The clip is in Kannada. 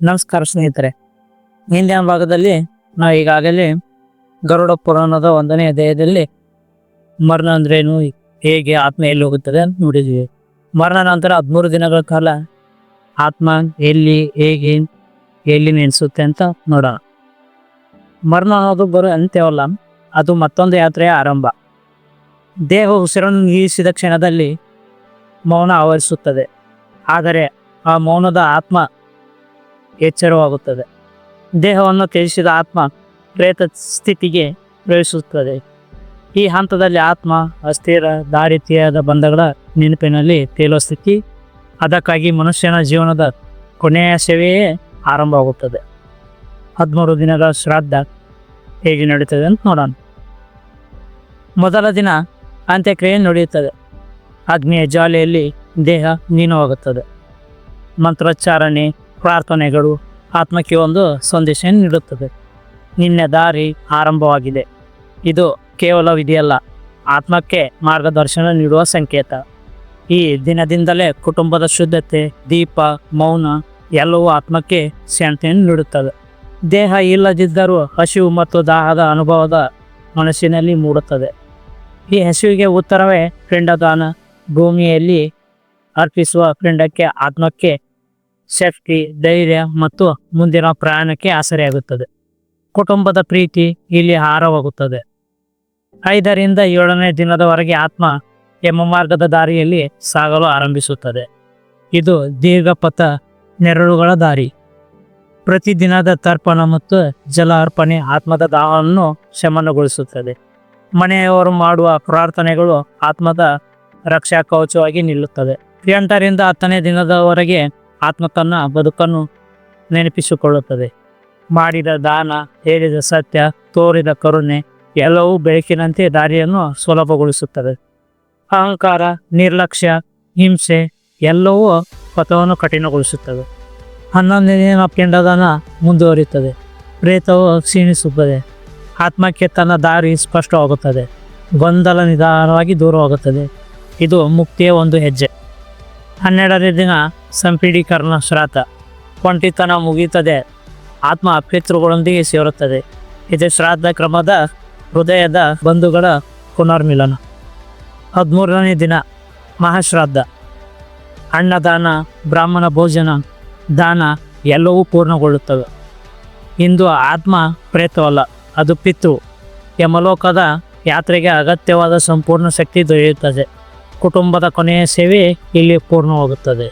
ನಮಸ್ಕಾರ ಸ್ನೇಹಿತರೆ. ಹಿಂದಿನ ಭಾಗದಲ್ಲಿ ನಾವು ಈಗಾಗಲೇ ಗರುಡ ಪುರಾಣದ 1ನೇ ಅಧ್ಯಾಯದಲ್ಲಿ ಮರಣ ಅಂದ್ರೇನು, ಹೇಗೆ ಆತ್ಮ ಎಲ್ಲಿ ಹೋಗುತ್ತದೆ ಅಂತ ನೋಡಿದ್ವಿ. ಮರಣ ನಂತರ 13 ದಿನಗಳ ಕಾಲ ಆತ್ಮ ಎಲ್ಲಿ, ಹೇಗೆ, ಎಲ್ಲಿ ನೆನೆಸುತ್ತೆ ಅಂತ ನೋಡೋಣ. ಮರಣ ಅನ್ನೋದು ಬರೋ ಅಂತ್ಯವಲ್ಲ, ಅದು ಮತ್ತೊಂದು ಯಾತ್ರೆಯ ಆರಂಭ. ದೇಹ ಉಸಿರನ್ನು ನಿಲ್ಲಿಸಿದ ಕ್ಷಣದಲ್ಲಿ ಮೌನ ಆವರಿಸುತ್ತದೆ, ಆದರೆ ಆ ಮೌನದ ಆತ್ಮ ಎಚ್ಚರವಾಗುತ್ತದೆ. ದೇಹವನ್ನು ತ್ಯಜಿಸಿದ ಆತ್ಮ ಪ್ರೇತ ಸ್ಥಿತಿಗೆ ಪ್ರವೇಶಿಸುತ್ತದೆ. ಈ ಹಂತದಲ್ಲಿ ಆತ್ಮ ಅಸ್ಥಿರ, ದಾರಿತೀಯದ ಬಂಧಗಳ ನೆನಪಿನಲ್ಲಿ ತೇಲುವ ಸ್ಥಿತಿ. ಅದಕ್ಕಾಗಿ ಮನುಷ್ಯನ ಜೀವನದ ಕೊನೆಯ ಸೇವೆಯೇ ಆರಂಭವಾಗುತ್ತದೆ. 13 ದಿನಗಳ ಶ್ರಾದ್ದ ಹೇಗೆ ನಡೀತದೆ ಅಂತ ನೋಡೋಣ. ಮೊದಲ ದಿನ ಅಂತ್ಯಕ್ರಿಯೆ ನಡೆಯುತ್ತದೆ. ಅಗ್ನಿಯ ಜ್ವಾಲೆಯಲ್ಲಿ ದೇಹ ಲೀನವಾಗುತ್ತದೆ. ಮಂತ್ರೋಚ್ಚಾರಣೆ, ಪ್ರಾರ್ಥನೆಗಳು ಆತ್ಮಕ್ಕೆ ಒಂದು ಸಂದೇಶ ನೀಡುತ್ತದೆ. ನಿನ್ನ ದಾರಿ ಆರಂಭವಾಗಿದೆ. ಇದು ಕೇವಲ ವಿಧಿಯಲ್ಲ, ಆತ್ಮಕ್ಕೆ ಮಾರ್ಗದರ್ಶನ ನೀಡುವ ಸಂಕೇತ. ಈ ದಿನದಿಂದಲೇ ಕುಟುಂಬದ ಶುದ್ಧತೆ, ದೀಪ, ಮೌನ ಎಲ್ಲವೂ ಆತ್ಮಕ್ಕೆ ಶಾಂತಿಯನ್ನು ನೀಡುತ್ತದೆ. ದೇಹ ಇಲ್ಲದಿದ್ದರೂ ಹಸಿವು ಮತ್ತು ದಾಹದ ಅನುಭವದ ಮನಸ್ಸಿನಲ್ಲಿ ಮೂಡುತ್ತದೆ. ಈ ಹಸಿವಿಗೆ ಉತ್ತರವೇ ಪಿಂಡದಾನ. ಭೂಮಿಯಲ್ಲಿ ಅರ್ಪಿಸುವ ಪಿಂಡಕ್ಕೆ ಆತ್ಮಕ್ಕೆ ಶಕ್ತಿ, ಧೈರ್ಯ ಮತ್ತು ಮುಂದಿನ ಪ್ರಯಾಣಕ್ಕೆ ಆಸರೆಯಾಗುತ್ತದೆ. ಕುಟುಂಬದ ಪ್ರೀತಿ ಇಲ್ಲಿ ಆಹಾರವಾಗುತ್ತದೆ. 5ರಿಂದ 7ನೇ ದಿನದವರೆಗೆ ಆತ್ಮ ಎಂಬ ಮಾರ್ಗದ ದಾರಿಯಲ್ಲಿ ಸಾಗಲು ಆರಂಭಿಸುತ್ತದೆ. ಇದು ದೀರ್ಘಪಥ ನೆರಳುಗಳ ದಾರಿ. ಪ್ರತಿದಿನದ ತರ್ಪಣ ಮತ್ತು ಜಲ ಅರ್ಪಣೆ ಆತ್ಮದ ದಾಹವನ್ನು ಶಮನಗೊಳಿಸುತ್ತದೆ. ಮನೆಯವರು ಮಾಡುವ ಪ್ರಾರ್ಥನೆಗಳು ಆತ್ಮದ ರಕ್ಷಾ ಕವಚವಾಗಿ ನಿಲ್ಲುತ್ತದೆ. 8ರಿಂದ 10ನೇ ದಿನದವರೆಗೆ ಆತ್ಮ ತನ್ನ ಬದುಕನ್ನು ನೆನಪಿಸಿಕೊಳ್ಳುತ್ತದೆ. ಮಾಡಿದ ದಾನ, ಹೇಳಿದ ಸತ್ಯ, ತೋರಿದ ಕರುಣೆ ಎಲ್ಲವೂ ಬೆಳಕಿನಂತೆ ದಾರಿಯನ್ನು ಸುಲಭಗೊಳಿಸುತ್ತದೆ. ಅಹಂಕಾರ, ನಿರ್ಲಕ್ಷ್ಯ, ಹಿಂಸೆ ಎಲ್ಲವೂ ಪಥವನ್ನು ಕಠಿಣಗೊಳಿಸುತ್ತವೆ. 11ನೇ ದಿನ ಪಿಂಡದಾನ ಮುಂದುವರಿಯುತ್ತದೆ. ಪ್ರೇತವು ಕ್ಷೀಣಿಸುತ್ತದೆ. ಆತ್ಮಕ್ಕೆ ತನ್ನ ದಾರಿ ಸ್ಪಷ್ಟವಾಗುತ್ತದೆ. ಗೊಂದಲ ನಿಧಾನವಾಗಿ ದೂರವಾಗುತ್ತದೆ. ಇದು ಮುಕ್ತಿಯ ಒಂದು ಹೆಜ್ಜೆ. 12ನೇ ದಿನ ಸಂಪೀಡೀಕರಣ ಶ್ರಾದ್ದ. ಒಂಟಿತನ ಮುಗಿಯುತ್ತದೆ. ಆತ್ಮ ಪಿತೃಗಳೊಂದಿಗೆ ಸೇರುತ್ತದೆ. ಇದು ಶ್ರಾದ್ದ ಕ್ರಮದ ಹೃದಯದ ಬಂಧುಗಳ ಪುನರ್ಮಿಲನ. 13ನೇ ದಿನ ಮಹಾಶ್ರಾದ್ದ. ಅನ್ನದಾನ, ಬ್ರಾಹ್ಮಣ ಭೋಜನ, ದಾನ ಎಲ್ಲವೂ ಪೂರ್ಣಗೊಳ್ಳುತ್ತವೆ. ಇಂದು ಆತ್ಮ ಪ್ರೇತವಲ್ಲ, ಅದು ಪಿತೃ. ಯಮಲೋಕದ ಯಾತ್ರೆಗೆ ಅಗತ್ಯವಾದ ಸಂಪೂರ್ಣ ಶಕ್ತಿ ದೊರೆಯುತ್ತದೆ. ಕುಟುಂಬದ ಕೊನೆಯ ಸೇವೆ ಇಲ್ಲಿ ಪೂರ್ಣವಾಗುತ್ತದೆ.